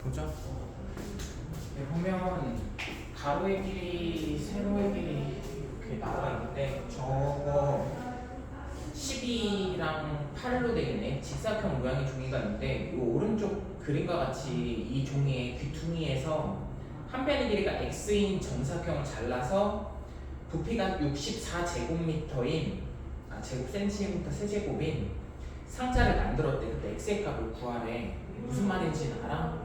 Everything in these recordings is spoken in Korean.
보죠. 여기 보면 가로의 길이, 세로의 길이 이렇게 나와 있는데 저거 12랑 8로 되어 있네. 직사각형 모양의 종이가 있는데 이 오른쪽 그림과 같이 이 종이의 귀퉁이에서 한 변의 길이가 x인 정사각형을 잘라서 부피가 64제곱미터인 제곱센티미터 세제곱인 상자를 만들었대. 그때 x의 값을 구하래. 무슨 말인지는 알아?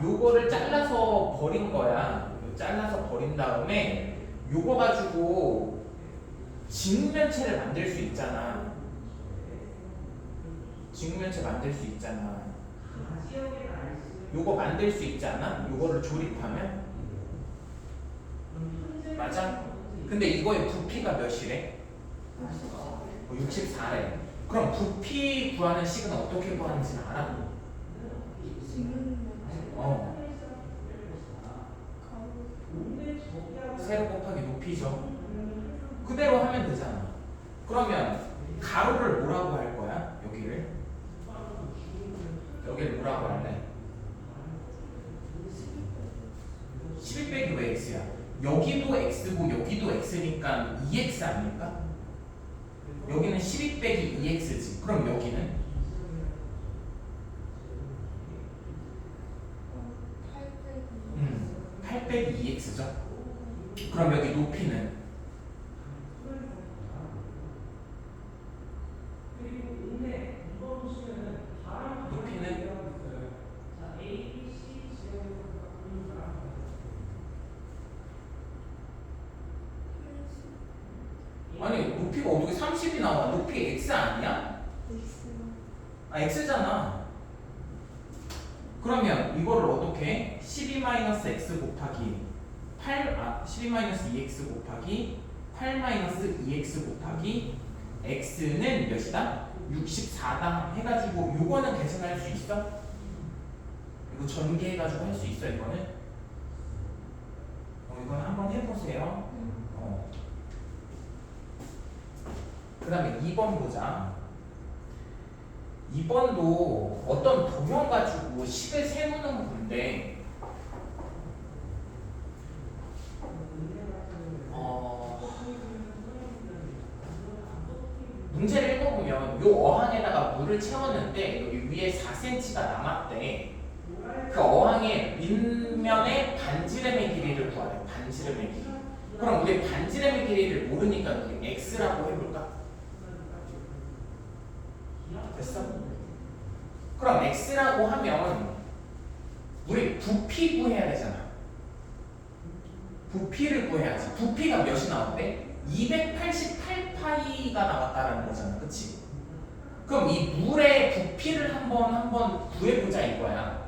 요거를 잘라서 버린 거야. 잘라서 버린 다음에 요거 가지고 직면체를 만들 수 있잖아. 직면체 만들 수 있잖아. 요거 만들 수 있지 않아? 요거를 조립하면? 맞아? 근데 이거의 부피가 몇이래? 64래. 그럼 부피 구하는 식은 어떻게 구하는지는 알아? 세로 곱하기 높이죠. 그대로 하면 되잖아. 그러면 가로를 뭐라고 할 거야? 여기를 뭐라고 할래? 12 빼기 왜 x야? 여기도 x고 여기도 x니까 2x 아닙니까? 여기는 12 빼기 2x지. 그럼 여기는? 8 빼기 2x죠. 그럼 여기 높이는? 아니 높이가 어떻게 30이 나와? 높이 x 아니야? x잖아. 그러면 이거를 어떻게? 12-x 곱하기 12-2x 곱하기 8-2x 곱하기 x는 몇이다? 64다 해가지고 요거는 계산할 수 있어? 이거 전개해가지고 할 수 있어 이거는? 이거는 한번 해보세요. 그 다음에 2번 보자. 2번도 어떤 도형 가지고 식을 세우는 건데 문제를 읽어보면 요 어항에다가 물을 채웠는데 여기 위에 4cm가 남았대. 그 어항의 밑면의 반지름의 길이를 구하래. 반지름의 길이. 그럼 우리 반지름의 길이를 모르니까 우리 x라고 해볼까? 됐어? 그럼 x라고 하면 우리 부피 구해야 되잖아. 부피를 구해야지. 부피가 몇이 나왔대? 288파이가 나왔다라는 거잖아. 그치? 그럼 이 물의 부피를 한번 구해보자 이거야.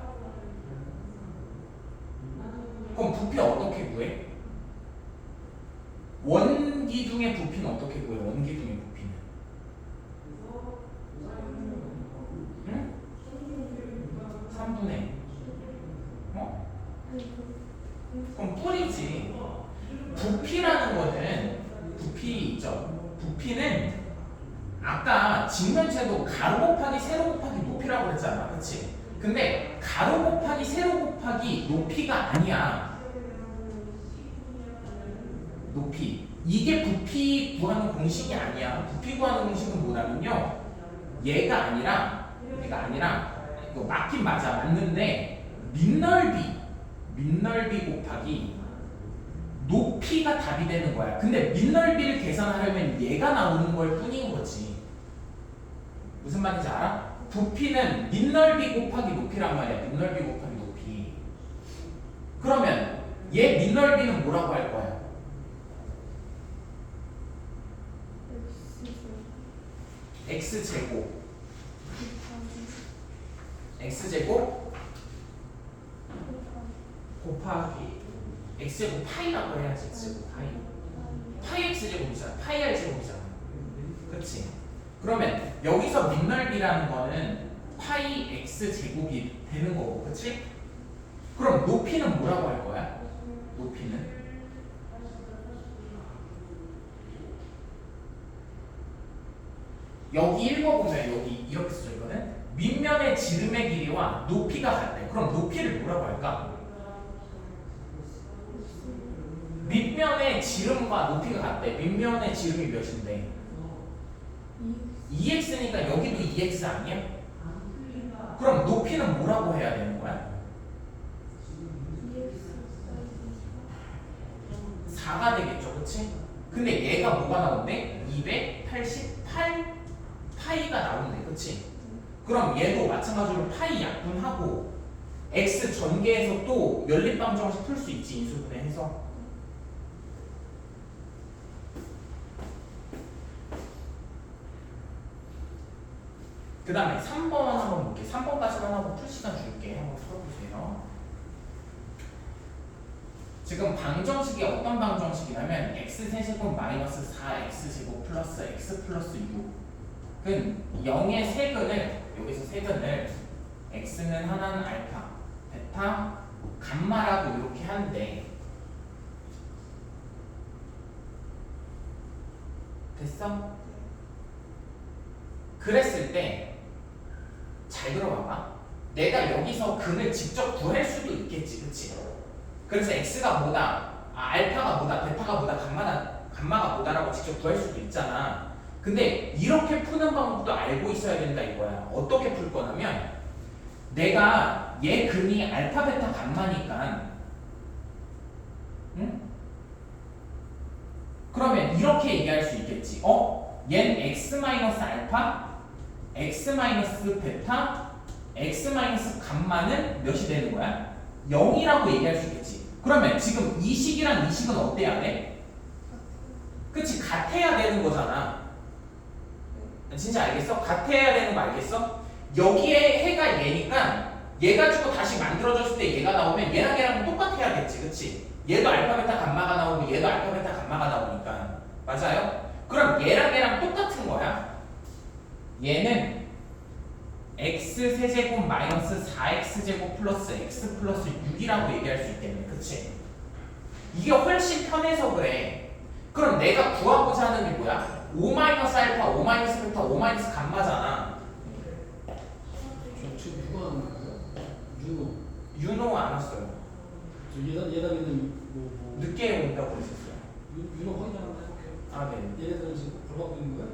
그럼 부피 어떻게 구해? 원기둥의 부피는 어떻게 구해? 원기둥의 부피는? 응? 3분의 그럼 뿔이지. 부피라는 거는 부피 있죠. 부피는 아까 직면체도 가로 곱하기 세로 곱하기 높이라고 그랬잖아. 그치? 근데 가로 곱하기 세로 곱하기 높이가 아니야. 높이. 이게 부피 구하는 공식이 아니야. 부피 구하는 공식은 뭐냐면요. 얘가 아니라 이거 맞긴 맞아. 맞는데 밑넓이 곱하기 높이가 답이 되는 거야. 근데 밑넓이를 계산하려면 얘가 나오는 걸 뿐인 거지. 무슨 말인지 알아? 부피는 밑넓이 곱하기 높이란 말이야. 밑넓이 곱하기 높이. 그러면 얘 밑넓이는 뭐라고 할 거야? x제곱 곱하기 x제곱 파이라고 해야지. x제곱 파이 x제곱이잖아. 파이 r제곱이잖아. 그치? 그러면 여기서 밑넓이라는 거는 파이 x제곱이 되는 거고. 그치? 그럼 높이는 뭐라고 할 거야? 높이는? 여기 읽어보면 여기 이렇게 써져 있거든? 밑면의 지름의 길이와 높이가 같대. 그럼 높이를 뭐라고 할까? 밑면의 지름과 높이가 같대. 밑면의 지름이 몇인데? 2x니까 여기도 2x 아니야? 그럼 높이는 뭐라고 해야 되는 거야? 4가 되겠죠, 그치? 근데 얘가 뭐가 나온대? 288 파이가 나온대, 그치? 그럼 얘도 마찬가지로 파이 약분하고 x 전개해서 또 연립방정식 풀 수 있지, 인수분해 해서. 그 다음에 3번 한번 볼게. 3번까지만 하고 풀 시간 줄게. 한번 풀어보세요. 지금 방정식이 어떤 방정식이냐면 x세제곱 마이너스 4x제곱 플러스 x 플러스 6은 0의 세근을 여기서 세근을 x는 하나는 알파, 베타, 감마라고 이렇게 하는데 됐어? 그랬을 때 잘 들어봐봐. 내가 여기서 근을 직접 구할 수도 있겠지, 그치? 그래서 x가 뭐다, 알파가 뭐다, 베타가 뭐다, 감마가 뭐다라고 직접 구할 수도 있잖아. 근데 이렇게 푸는 방법도 알고 있어야 된다 이거야. 어떻게 풀 거냐면 내가 얘 근이 알파, 베타, 감마니까 응? 그러면 이렇게 얘기할 수 있겠지. 얘는 x 마이너스 알파, x 마이너스 베타, x 마이너스 감마는 몇이 되는 거야? 0이라고 얘기할 수 있겠지. 그러면 지금 이 식이랑 이 식은 어때야 돼? 그치? 같아야 되는 거잖아. 진짜 알겠어? 같아야 되는 거 알겠어? 여기에 해가 얘니까 얘 가지고 다시 만들어졌을 때 얘가 나오면 얘랑 얘랑 똑같아야겠지, 그치? 얘도 알파, 베타, 감마가 나오고 얘도 알파, 베타, 감마가 나오니까. 맞아요? 그럼 얘랑 얘랑 똑같은 거야. 얘는 x 세제곱 마이너스 4x제곱 플러스 x 플러스 6이라고 얘기할 수 있겠네, 그치? 이게 훨씬 편해서 그래. 그럼 내가 구하고자 하는 게 뭐야? 5 마이너스 알파, 5 마이너스 베타, 5 마이너스 감마잖아. 저 지금 누가 하는 거예요? 윤호. 윤호 안 왔어요. 저 예담이는 뭐 늦게 온다고 그랬었어요. 윤호 확인 한번 해볼게요. 아, 네. 얘네들은 지금 돌아가고 있는 거야?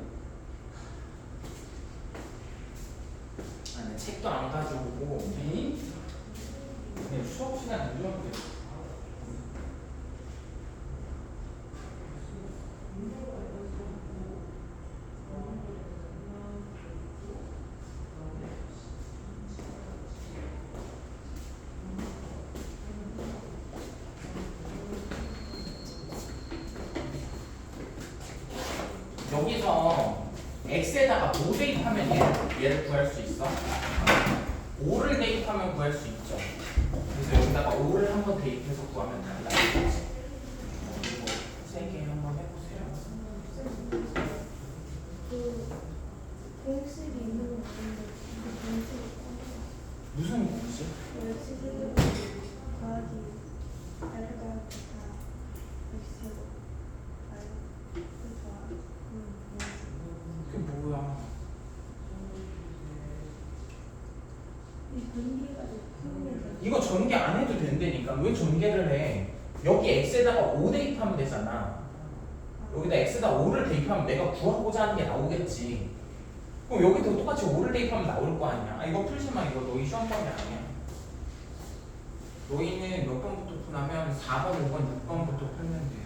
아니, 책도 안 가지고 네. 그냥 수업 시간 늦으면 돼. 여기서 x에다가 5 대입하면 얘를 구할 수 있어? 5를 대입하면 구할 수 있죠. 그래서 여기다가 5를 한번 대입해서 구하면 답이 나오겠지. 그리고 3개 한번 해보세요. 그 공식이 있는 거 같은데 그 공식이 무슨 공식? 열시를 더하기 알가 베타 x 알그 더하기 그게 뭐야? 이 분기가 푸는 이거 전개 안 해도 된다니까. 왜 전개를 해? 여기 x에다가 5 대입하면 되잖아. 여기다 x에다 5를 대입하면 내가 구하고자 하는 게 나오겠지. 그럼 여기도 똑같이 5를 대입하면 나올 거 아니야. 이거 풀지 마. 이거 너희 시험범위 아니야. 너희는 몇 번부터 푸냐면 4번, 5번, 6번부터 풀면 돼요.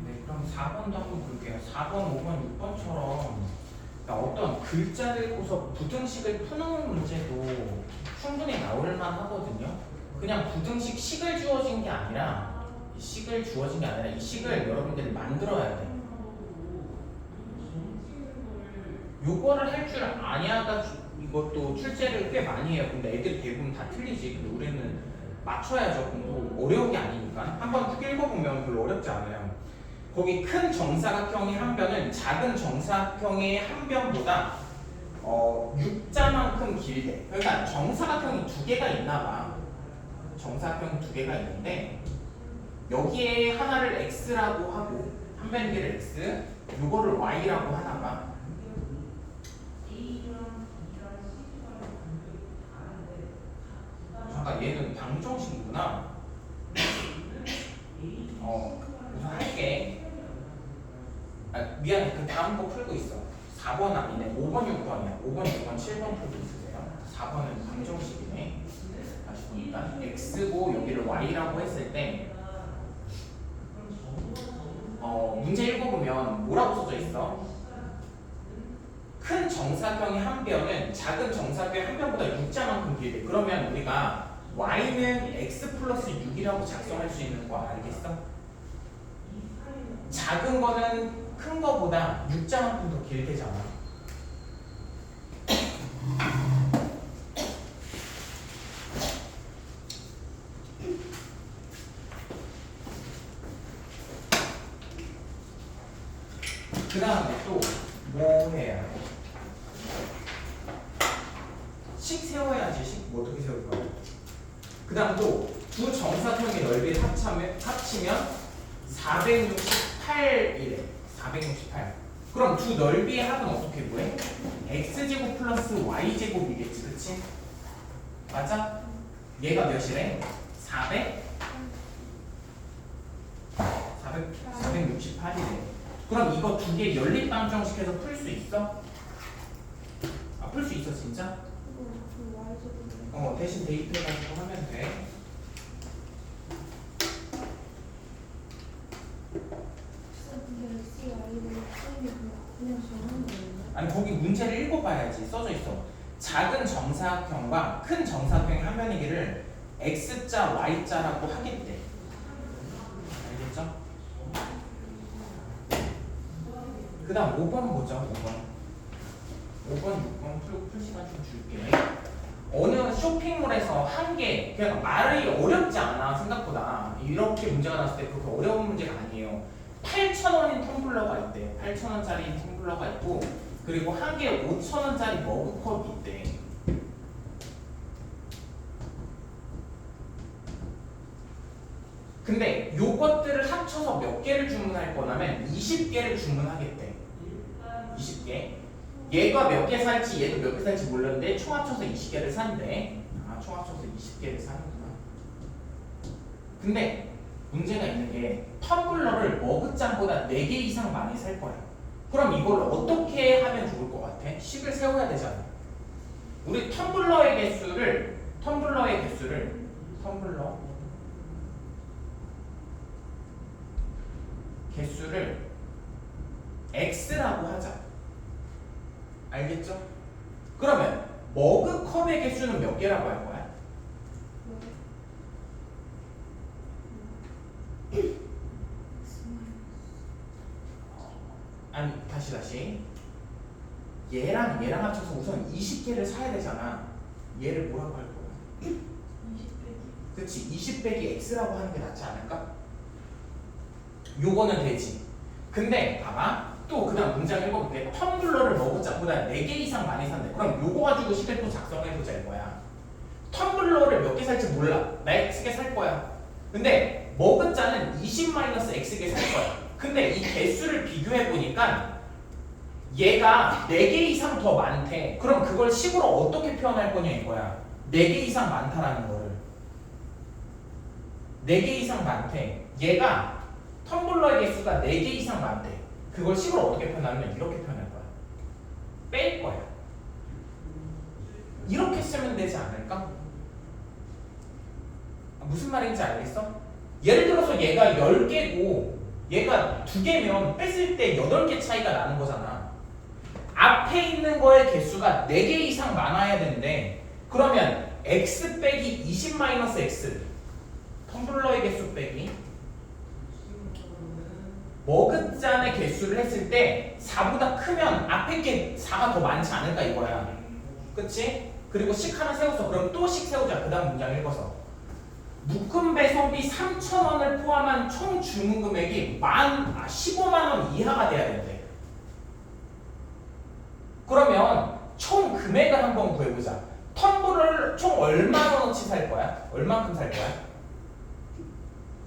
네, 그럼 4번도 한번 볼게요. 4번, 5번, 6번처럼 어떤 글자를 읽고서 부등식을 푸는 문제도 충분히 나올만 하거든요. 그냥 부등식 식을 주어진 게 아니라 이 식을 주어진 게 아니라 이 식을 여러분들이 만들어야 돼. 요거를 할 줄 아냐가 이것도 출제를 꽤 많이 해요. 근데 애들 대부분 다 틀리지. 근데 우리는 맞춰야죠. 공부 어려운 게 아니니까. 한번 쭉 읽어보면 별로 어렵지 않아요. 거기 큰 정사각형의 한 변은 작은 정사각형의 한 변보다 U자만큼 길대. 그러니까 정사각형이 두 개가 있나 봐. 정사각형이 두 개가 있는데 여기에 하나를 X라고 하고 한 변기를 X, 요거를 Y라고 하나 봐. 잠깐 얘는 방정식이구나. 우선 할게. 미안해. 그 다음 거 풀고 있어. 4번 아니네. 5번, 6번이야. 5번, 6번, 7번 풀고 있으세요. 4번은 방정식이네. 다시 보니까 X고 여기를 Y라고 했을 때 문제 읽어보면 뭐라고 써져 있어? 큰 정사각형의 한 변은 작은 정사각형의 한 변보다 6자만큼 길대. 그러면 우리가 Y는 X 플러스 6이라고 작성할 수 있는 거 알겠어? 작은 거는 큰 거보다 6자만큼 더 길대잖아. 그 다음에 또 뭐 해야 돼? 식 세워야지. 식 뭐 어떻게 세울 거야? 그 다음 또 두 정사각형의 넓이를 합치면 468이래. 468. 그럼 두 넓이의 합은 어떻게 구해? x제곱 플러스 y제곱이겠지, 그치? 맞아? 얘가 몇이래? 468이래. 그럼 이거 두 개 연립방정식해서 풀 수 있어? 풀 수 있어 진짜? 대신 대입해가지고 하면 돼. 아니 거기 문제를 읽어봐야지. 써져 있어. 작은 정사각형과 큰 정사각형의 한 변이기를 x자, y자라고 하겠대. 알겠죠? 그 다음 5번 보자. 5번, 6번 풀 시간 좀 줄게. 어느 쇼핑몰에서 한 개, 그냥 말이 어렵지 않아 생각보다. 이렇게 문제가 나왔을 때 그렇게 어려운 문제가 아니에요. 8,000원인 텀블러가 있대. 8,000원짜리 텀블러가 있고, 그리고 한 개에 5,000원짜리 머그컵이 있대. 근데 요것들을 합쳐서 몇 개를 주문할 거냐면 20개를 주문하겠대. 20개. 얘가 몇 개 살지 얘도 몇 개 살지 몰랐는데 총 합쳐서 20개를 산대. 아, 총 합쳐서 20개를 사는구나. 근데 문제가 있는 게 텀블러를 머그잔보다 4개 이상 많이 살 거야. 그럼 이걸 어떻게 하면 좋을 것 같아? 식을 세워야 되잖아. 우리 텀블러 개수를 x라고 하자. 알겠죠? 그러면 머그컵의 개수는 몇 개라고 할 거야? 아니, 다시. 얘랑 합쳐서 우선 20개를 사야 되잖아. 얘를 뭐라고 할 거야? 20 그치, 20 빼기 x라고 하는 게 낫지 않을까? 요거는 되지. 근데 봐봐, 또 그다음 문장 읽어볼게. 텀블러를 머그잔보다 4개 이상 많이 산대. 그럼 요거 가지고 식을 또 작성해보자 이거야. 텀블러를 몇 개 살지 몰라. 나 x개 살 거야. 근데 머그잔은 20-x개 살 거야. 근데 이 개수를 비교해보니까 얘가 4개 이상 더 많대. 그럼 그걸 식으로 어떻게 표현할 거냐 이거야. 4개 이상 많다라는 거를. 4개 이상 많대. 얘가 텀블러의 개수가 4개 이상 많대. 그걸 식으로 어떻게 표현하면 이렇게 표현할 거야. 뺄 거야. 이렇게 쓰면 되지 않을까? 무슨 말인지 알겠어? 예를 들어서 얘가 10개고 얘가 2개면 뺐을 때 8개 차이가 나는 거잖아. 앞에 있는 거의 개수가 4개 이상 많아야 되는데 그러면 x 빼기 20-x 텀블러의 개수 빼기 머그잔의 개수를 했을 때 4보다 크면 앞에 게 4가 더 많지 않을까 이거야. 그치? 그리고 식 하나 세워서 그럼 또 식 세우자. 그 다음 문장 읽어서 묶음 배송비 3,000원을 포함한 총 주문 금액이 15만원 이하가 돼야 된대. 그러면 총 금액을 한번 구해보자. 텀블러를 총 얼마 원어치 살 거야? 얼만큼 살 거야?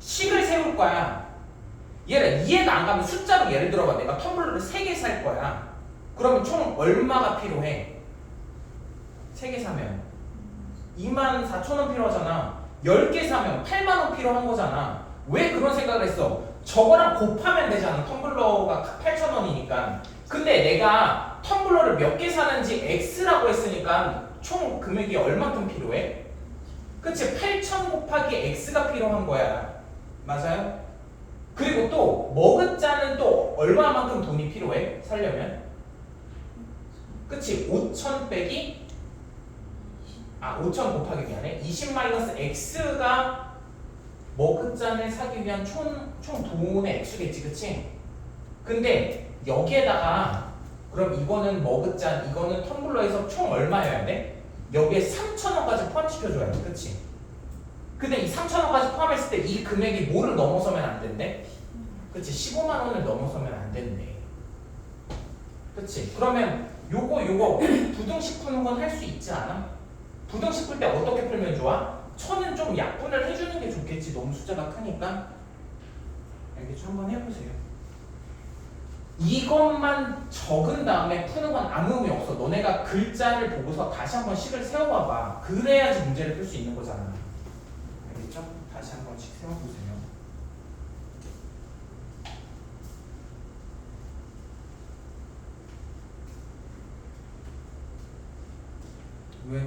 식을 세울 거야. 얘를 이해가 안 가면 숫자로 예를 들어봐. 내가 텀블러를 3개 살 거야. 그러면 총 얼마가 필요해? 3개 사면 24,000원 필요하잖아. 10개 사면 8만원 필요한 거잖아. 왜 그런 생각을 했어? 저거랑 곱하면 되잖아. 텀블러가 8,000원이니까. 근데 내가 텀블러를 몇 개 사는지 x라고 했으니까 총 금액이 얼마큼 필요해? 그치? 8,000 곱하기 x가 필요한 거야. 맞아요? 그리고 또 머그잔은 또 얼마만큼 돈이 필요해? 살려면? 그치? 5,000 빼기 5,000 곱하기 미안해. 20-x가 머그잔을 사기 위한 총 돈의 액수겠지, 그치? 근데 여기에다가 그럼 이거는 머그잔, 이거는 텀블러에서 총 얼마여야 돼? 여기에 3,000원까지 포함시켜줘야 돼, 그치? 근데 이 3,000원까지 포함했을 때 이 금액이 뭐를 넘어서면 안 된대? 그치? 15만 원을 넘어서면 안 된대. 그치? 그러면 요거 부등식 푸는 건 할 수 있지 않아? 부등식 풀 때 어떻게 풀면 좋아? 천은 좀 약분을 해주는 게 좋겠지. 너무 숫자가 크니까. 알겠죠? 한번 해보세요. 이것만 적은 다음에 푸는 건 아무 의미 없어. 너네가 글자를 보고서 다시 한번 식을 세워봐봐. 그래야지 문제를 풀 수 있는 거잖아. 알겠죠? 다시 한번 식 세워보세요. 왜?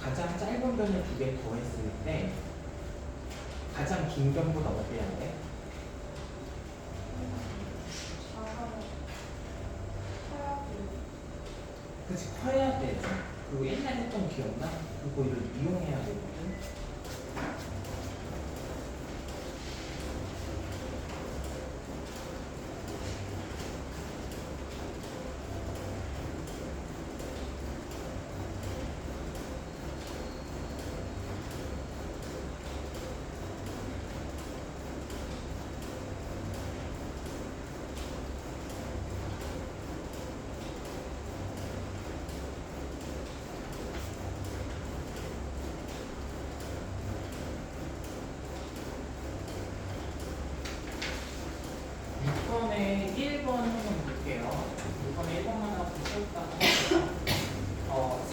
가장 짧은 변을 두 개 더했을 때 가장 긴 변보다 어때야 돼? 그치, 커야 돼. 그거 옛날에 했던 거 기억나? 그거를 이용해야 되거든. 이번에 1번 한번 볼게요. 이번에 1번만 하고 볼까요?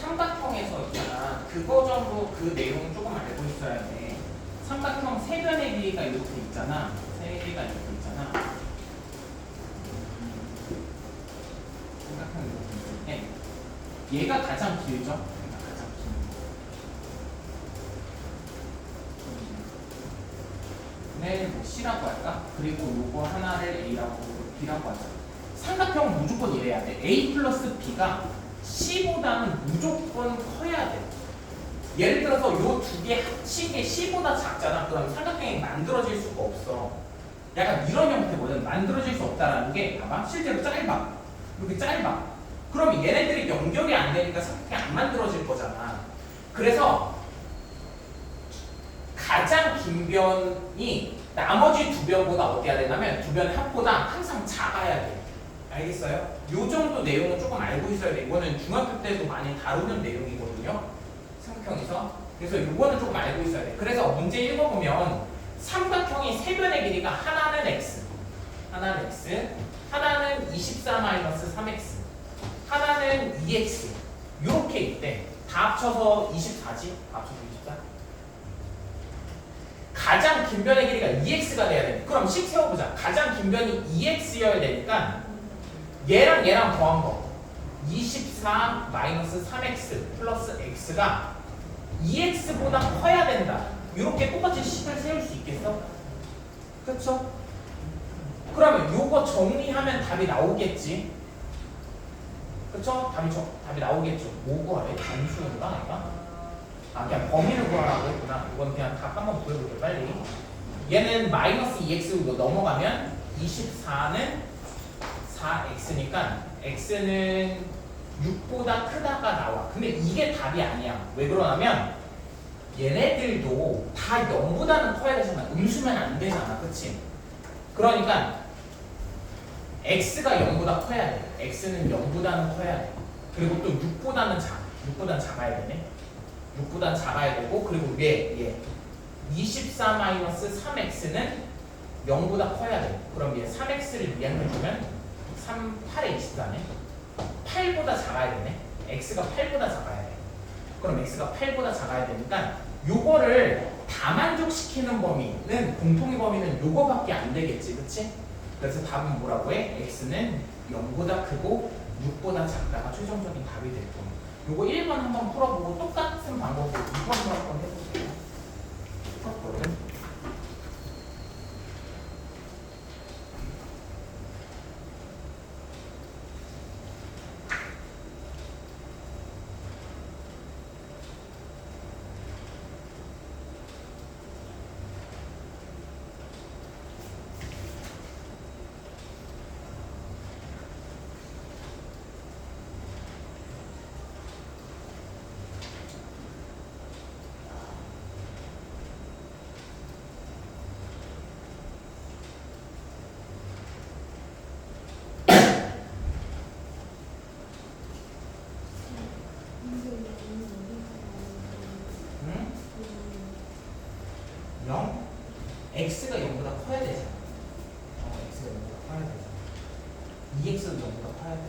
삼각형에서 있잖아. 그거 전부 그 내용 조금 알고 있어야 돼. 삼각형 세 변의 길이가 이렇게 있잖아. 세 개가 이렇게 있잖아. 삼각형 이렇게 있을 때 얘가 가장 길죠? 얘가 가장 긴 거. 네, 뭐 C라고 할까? 그리고 요거 하나를 A라고 B라고 하자. 삼각형 무조건 이래야 돼. A 플러스 B가 C보다는 무조건 커야 돼. 예를 들어서 요 두 개 합친 게 C보다 작잖아. 그럼 삼각형이 만들어질 수가 없어. 약간 이런 형태거든. 만들어질 수 없다라는 게 봐봐. 실제로 짧아. 이렇게 짧아. 그럼 얘네들이 연결이 안 되니까 삼각형이 안 만들어질 거잖아. 그래서 가장 긴 변이 나머지 두 변보다 어때야 되냐면 두 변의 합보다 항상 작아야 돼. 알겠어요? 요 정도 내용은 조금 알고 있어야 돼. 이거는 중학교 때도 많이 다루는 내용이거든요. 삼각형에서. 그래서 이거는 조금 알고 있어야 돼. 그래서 문제 읽어보면 삼각형이 세 변의 길이가 하나는 x, 하나는 x, 하나는 24-3x, 하나는 2x 이렇게 있대. 다 합쳐서 24지? 다 합쳐서 24? 가장 긴 변의 길이가 2x가 돼야 돼. 그럼 식 세워보자. 가장 긴 변이 2x여야 되니까 얘랑 얘랑 더한 거 24-3x 플러스 x가 2x보다 커야 된다. 이렇게 똑같이 식을 세울 수 있겠어? 그쵸? 그러면 요거 정리하면 답이 나오겠지? 그쵸? 답이 나오겠죠. 뭐 구하래? 단수인가? 아이가? 아, 그냥 범위를 구하라고 했구나. 이건 그냥 답 한번 구해볼게 빨리. 얘는 마이너스 2x로 넘어가면 24는 4x니까 x는 6보다 크다가 나와. 근데 이게 답이 아니야. 왜 그러냐면 얘네들도 다 0보다는 커야 되잖아. 음수면 안 되잖아. 그치? 그러니까 x가 0보다 커야 돼. x는 0보다는 커야 돼. 그리고 또 6보다는 작아야 되네. 6보다는 작아야 되고, 그리고 얘 24-3x는 0보다 커야 돼. 그럼 얘 3x를 이항해주면 8에 24네. 8보다 작아야 되네. x가 8보다 작아야 돼. 그럼 x가 8보다 작아야 되니까 요거를 다 만족시키는 범위는, 공통의 범위는 요거밖에 안 되겠지. 그치? 그래서 답은 뭐라고 해? x는 0보다 크고 6보다 작다가 최종적인 답이 될 거야. 요거 1번 한번 풀어보고 똑같은 방법으로 2번도 한번 해보세요. 똑같거든. x가 0보다 커야 되잖아. x가 0보다 커야 되잖아. 2x도 0보다 커야 돼.